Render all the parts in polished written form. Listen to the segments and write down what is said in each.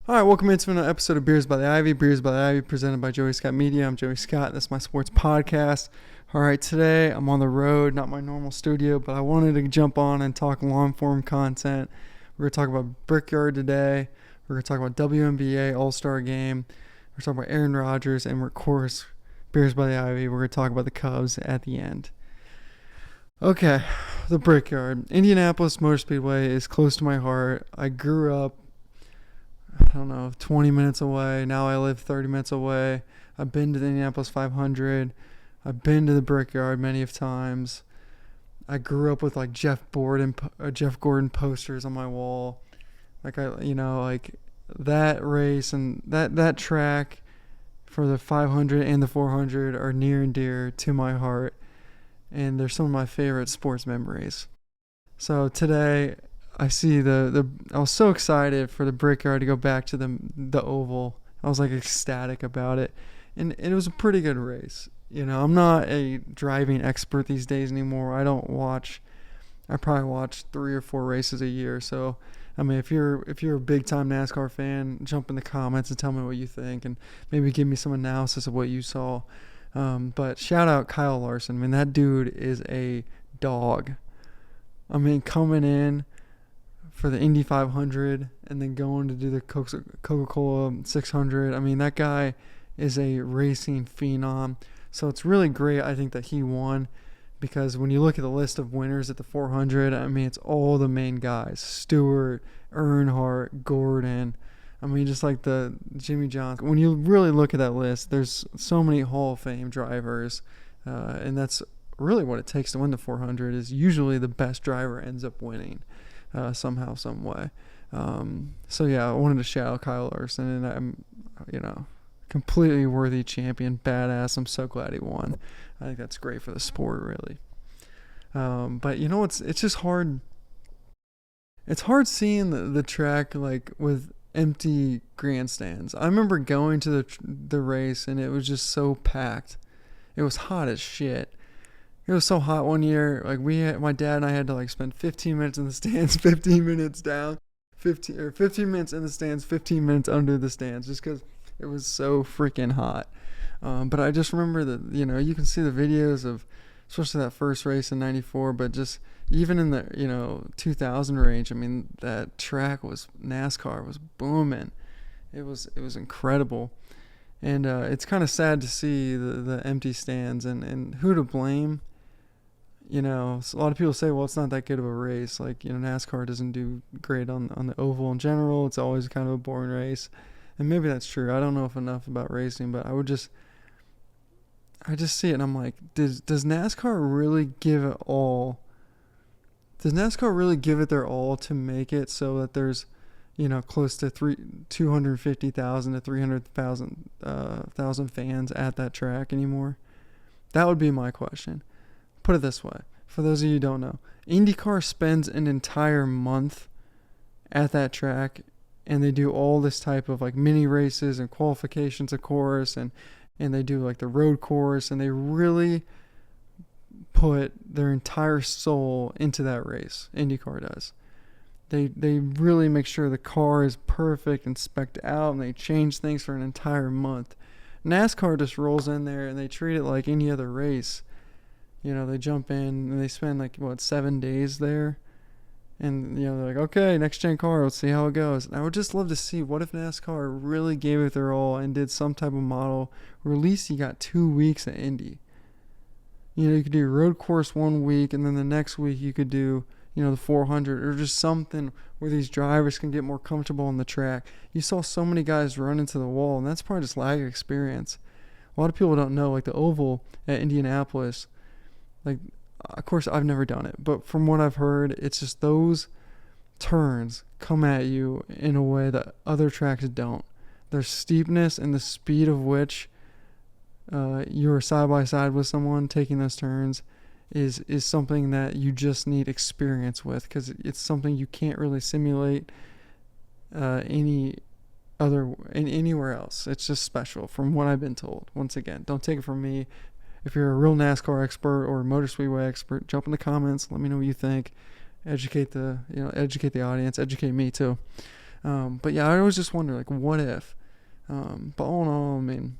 All right, welcome into another episode of Beers by the Ivy. Beers by the Ivy, presented by Joey Scott Media. I'm Joey Scott. That's my sports podcast. All right, today I'm on the road, not my normal studio, but I wanted to jump on and talk long-form content. We're going to talk about Brickyard today. We're going to talk about WNBA All-Star Game. We're talking about Aaron Rodgers, and of course, Beers by the Ivy. We're going to talk about the Cubs at the end. Okay, the Brickyard. Indianapolis Motor Speedway is close to my heart. I grew up 20 minutes away. Now I live 30 minutes away. I've been to the Indianapolis 500. I've been to the Brickyard many of times. I grew up with like Jeff Gordon posters on my wall. Like that race and that track for the 500 and the 400 are near and dear to my heart. And they're some of my favorite sports memories. So today, I see I was so excited for the Brickyard to go back to the oval. I was like ecstatic about it. And it was a pretty good race. You know, I'm not a driving expert these days anymore. I probably watch 3 or 4 races a year. So, I mean, if you're a big time NASCAR fan, jump in the comments and tell me what you think and maybe give me some analysis of what you saw. But shout out Kyle Larson. I mean, that dude is a dog. I mean, coming in for the Indy 500 and then going to do the Coca-Cola 600. I mean, that guy is a racing phenom. So it's really great, I think, that he won, because when you look at the list of winners at the 400, I mean, it's all the main guys. Stewart, Earnhardt, Gordon. I mean, just like the Jimmy Johnson. When you really look at that list, there's so many Hall of Fame drivers, and that's really what it takes to win the 400 is usually the best driver ends up winning. Somehow, some way. So yeah, I wanted to shout out Kyle Larson, and I'm, completely worthy champion, badass. I'm so glad he won. I think that's great for the sport, really. But it's just hard. It's hard seeing the track like with empty grandstands. I remember going to the race, and it was just so packed. It was hot as shit. It was so hot one year. Like my dad and I had to like spend 15 minutes in the stands, 15 minutes down, 15 minutes in the stands, 15 minutes under the stands, just because it was so freaking hot. But I just remember that you can see the videos of, especially that first race in '94, but just even in the 2000 range. I mean, that track NASCAR was booming. It was incredible. And it's kind of sad to see the empty stands and who to blame. A lot of people say, well, it's not that good of a race. Like, NASCAR doesn't do great on the oval in general. It's always kind of a boring race. And maybe that's true. I don't know enough about racing, but I just see it and I'm like, does NASCAR really give it all? Does NASCAR really give it their all to make it so that there's, close to 250,000 to 300,000 fans at that track anymore? That would be my question. Put it this way, for those of you who don't know, IndyCar spends an entire month at that track, and they do all this type of like mini races and qualifications, of course, and they do like the road course, and they really put their entire soul into that race. IndyCar does. They really make sure the car is perfect and spec'd out, and they change things for an entire month. NASCAR just rolls in there and they treat it like any other race. They jump in and they spend 7 days there, and they're like, okay, next gen car, let's see how it goes. And I would just love to see, what if NASCAR really gave it their all and did some type of model where at least you got 2 weeks at Indy. You could do road course 1 week, and then the next week you could do the 400, or just something where these drivers can get more comfortable on the track. You saw so many guys run into the wall, and that's probably just lack of experience. A lot of people don't know, like the oval at Indianapolis, like, of course, I've never done it, but from what I've heard, it's just those turns come at you in a way that other tracks don't. Their steepness and the speed of which you're side by side with someone taking those turns is something that you just need experience with, because it's something you can't really simulate anywhere else. It's just special from what I've been told. Once again, don't take it from me. If you're a real NASCAR expert or a motor speedway expert, jump in the comments. Let me know what you think. Educate the audience. Educate me too. But yeah, I always just wonder, like, what if? But all in all, I mean,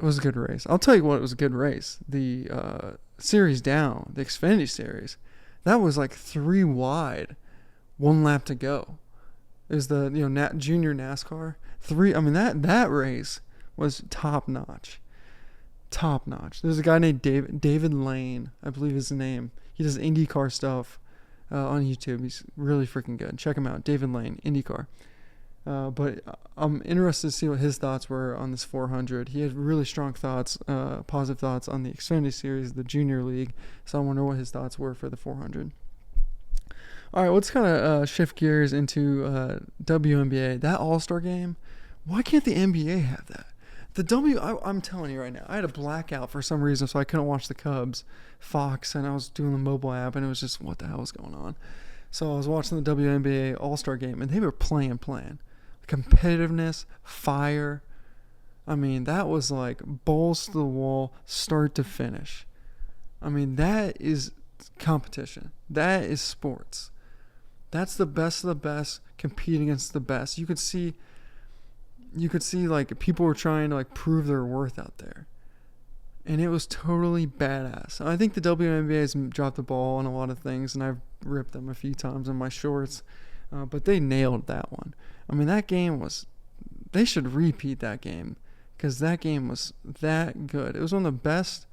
it was a good race. I'll tell you what, it was a good race. The series down, the Xfinity series, that was like 3 wide, 1 lap to go. It was the junior NASCAR 3. I mean that race was top notch. Top notch. There's a guy named David Lane, I believe is the name. He does IndyCar stuff on YouTube. He's really freaking good. Check him out, David Lane, IndyCar. But I'm interested to see what his thoughts were on this 400. He had really strong thoughts, positive thoughts on the Xfinity Series, the Junior League. So I wonder what his thoughts were for the 400. All right, let's kind of shift gears into WNBA. That All-Star game, why can't the NBA have that? I'm telling you right now, I had a blackout for some reason, so I couldn't watch the Cubs, Fox, and I was doing the mobile app, and it was just, what the hell was going on? So I was watching the WNBA All-Star game, and they were playing. Competitiveness, fire. I mean, that was like balls to the wall, start to finish. I mean, that is competition. That is sports. That's the best of the best competing against the best. You could see like people were trying to like prove their worth out there. And it was totally badass. I think the WNBA has dropped the ball on a lot of things, and I've ripped them a few times in my shorts. But they nailed that one. I mean, that game was... They should repeat that game, because that game was that good. It was one of the best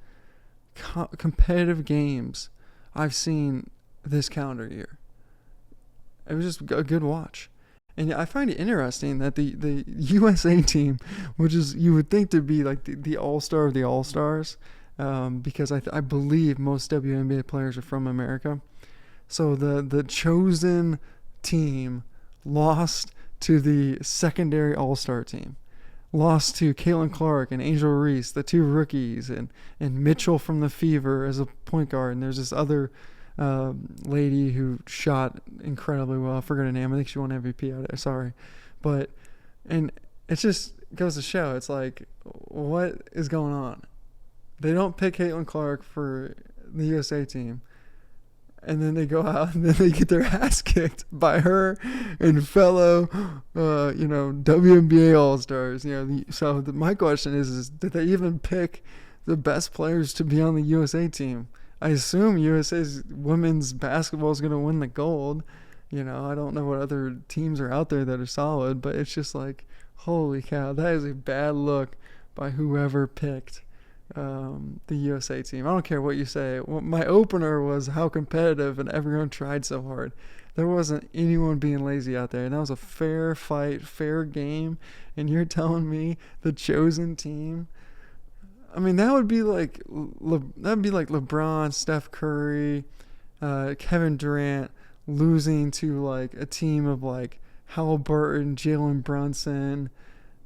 competitive games I've seen this calendar year. It was just a good watch. And I find it interesting that the USA team, which is you would think to be like the all-star of the all-stars, because I believe most WNBA players are from America. So the chosen team lost to the secondary all-star team. Lost to Caitlin Clark and Angel Reese, the 2 rookies, and Mitchell from the Fever as a point guard. And there's this other lady who shot incredibly well. I forgot her name. I think she won MVP out of it. Sorry. And it just goes to show, it's like, what is going on? They don't pick Caitlin Clark for the USA team. And then they go out and then they get their ass kicked by her and fellow, WNBA All-Stars. So my question is did they even pick the best players to be on the USA team? I assume USA's women's basketball is going to win the gold. I don't know what other teams are out there that are solid, but it's just like, holy cow, that is a bad look by whoever picked the USA team. I don't care what you say. Well, my opener was how competitive and everyone tried so hard. There wasn't anyone being lazy out there, and that was a fair fight, fair game. And you're telling me the chosen team? I mean, that would be like LeBron, Steph Curry, Kevin Durant losing to like a team of like Halliburton, Jalen Brunson,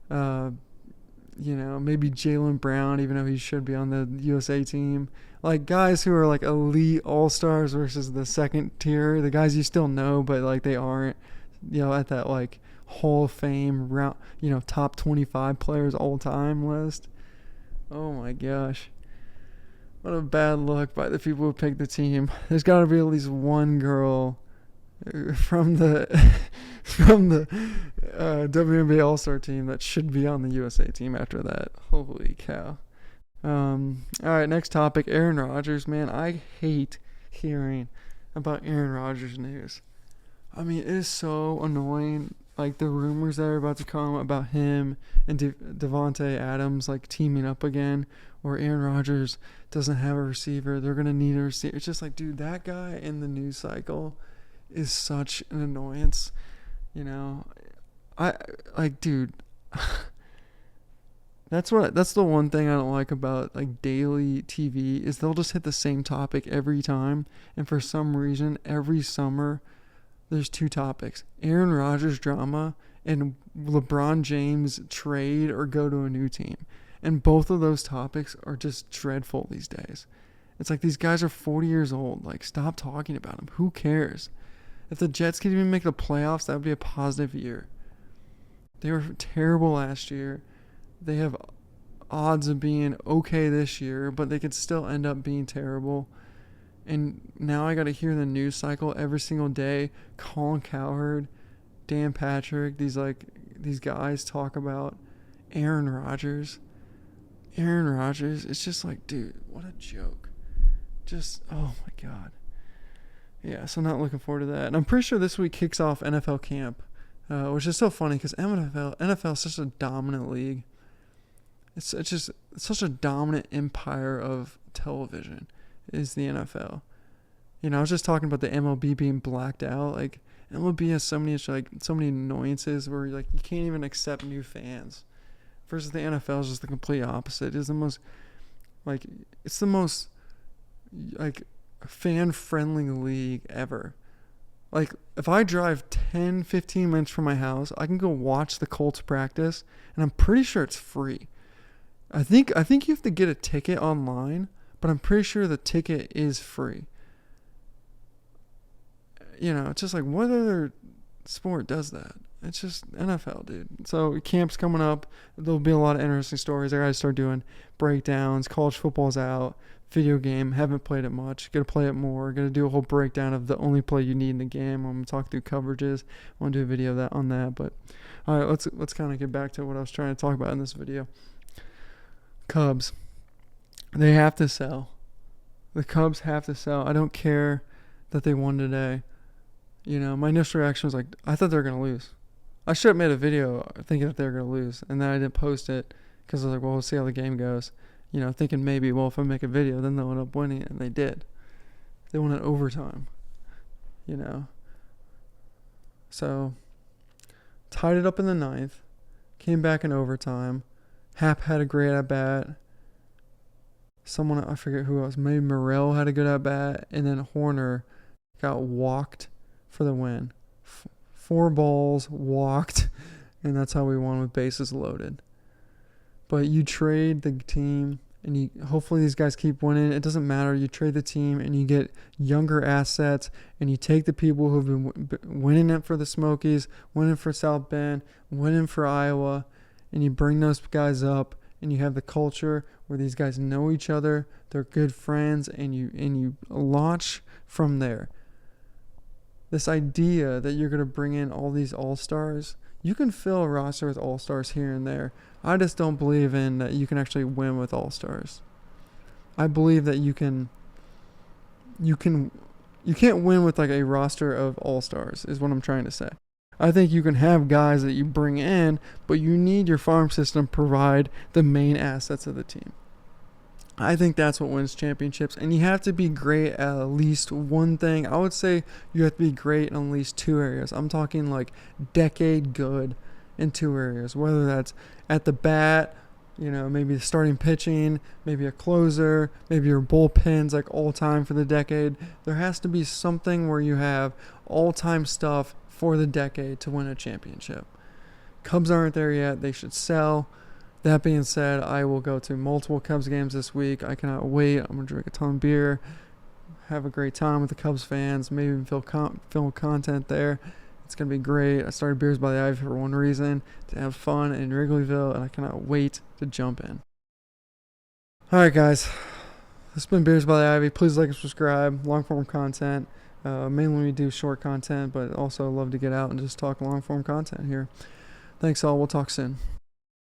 maybe Jaylen Brown, even though he should be on the USA team. Like guys who are like elite all-stars versus the second tier, the guys you still know, but like they aren't, at that like Hall of Fame round, top 25 players all time list. Oh my gosh. What a bad look by the people who picked the team. There's got to be at least one girl from the WNBA All-Star team that should be on the USA team after that. Holy cow. All right, next topic, Aaron Rodgers. Man, I hate hearing about Aaron Rodgers news. I mean, it is so annoying. Like the rumors that are about to come about him and Devontae Adams like teaming up again, or Aaron Rodgers doesn't have a receiver. They're going to need a receiver. It's just like, dude, that guy in the news cycle is such an annoyance. Dude, that's the one thing I don't like about like daily TV is they'll just hit the same topic every time. And for some reason, every summer, there's 2 topics: Aaron Rodgers drama and LeBron James trade or go to a new team. And both of those topics are just dreadful these days. It's like these guys are 40 years old. Like, stop talking about them. Who cares? If the Jets could even make the playoffs, that would be a positive year. They were terrible last year. They have odds of being okay this year, but they could still end up being terrible. And now I got to hear the news cycle every single day. Colin Cowherd Dan Patrick, these guys talk about Aaron Rodgers. Aaron Rodgers, it's just like, dude, what a joke. Just, oh my God. Yeah, so not looking forward to that. And I'm pretty sure this week kicks off NFL camp, which is so funny because NFL is such a dominant league. It's just such a dominant empire of television is the NFL. You know, I was just talking about the MLB being blacked out. Like, MLB has so many annoyances where you can't even accept new fans. Versus the NFL is just the complete opposite. It's the most fan-friendly league ever. Like, if I drive 10, 15 minutes from my house, I can go watch the Colts practice, and I'm pretty sure it's free. I think you have to get a ticket online, but I'm pretty sure the ticket is free. You know, it's just like, what other sport does that? It's just NFL, dude. So camp's coming up. There'll be a lot of interesting stories. I gotta start doing breakdowns. College football's out. Video game. Haven't played it much. Gotta play it more. Gotta do a whole breakdown of the only play you need in the game. I'm gonna talk through coverages. I want to do a video on that. But all right, let's kind of get back to what I was trying to talk about in this video. Cubs. They have to sell. The Cubs have to sell. I don't care that they won today. You know, my initial reaction was like, I thought they were gonna lose. I should have made a video thinking that they were going to lose, and then I didn't post it because I was like, well, we'll see how the game goes. You know, thinking maybe, well, if I make a video, then they'll end up winning it, and they did. They won in overtime, you know. So, tied it up in the ninth, came back in overtime. Happ had a great at-bat. Someone, I forget who else, maybe Morrell had a good at-bat, and then Horner got walked for the win. 4 balls, walked, and that's how we won with bases loaded. But you trade the team, and hopefully these guys keep winning. It doesn't matter. You trade the team, and you get younger assets, and you take the people who've been winning it for the Smokies, winning for South Bend, winning for Iowa, and you bring those guys up, and you have the culture where these guys know each other, they're good friends, and you launch from there. This idea that you're going to bring in all these all-stars, you can fill a roster with all-stars here and there. I just don't believe in that you can actually win with all-stars. I believe that you can't win with like a roster of all-stars is what I'm trying to say. I think you can have guys that you bring in, but you need your farm system to provide the main assets of the team. I think that's what wins championships, and you have to be great at least one thing. I would say you have to be great in at least 2 areas. I'm talking like decade good in 2 areas, whether that's at the bat, you know, maybe starting pitching, maybe a closer, maybe your bullpen's like all time for the decade. There has to be something where you have all time stuff for the decade to win a championship. Cubs aren't there yet. They should sell. That being said, I will go to multiple Cubs games this week. I cannot wait. I'm going to drink a ton of beer, have a great time with the Cubs fans, maybe even film content there. It's going to be great. I started Beers by the Ivy for one reason, to have fun in Wrigleyville, and I cannot wait to jump in. All right, guys. This has been Beers by the Ivy. Please like and subscribe. Long-form content. Mainly we do short content, but also love to get out and just talk long-form content here. Thanks all. We'll talk soon.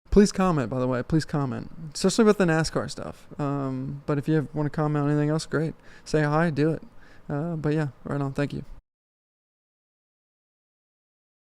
Please comment, by the way. Please comment, especially about the NASCAR stuff. But if you want to comment on anything else, great. Say hi, do it. But yeah, right on. Thank you.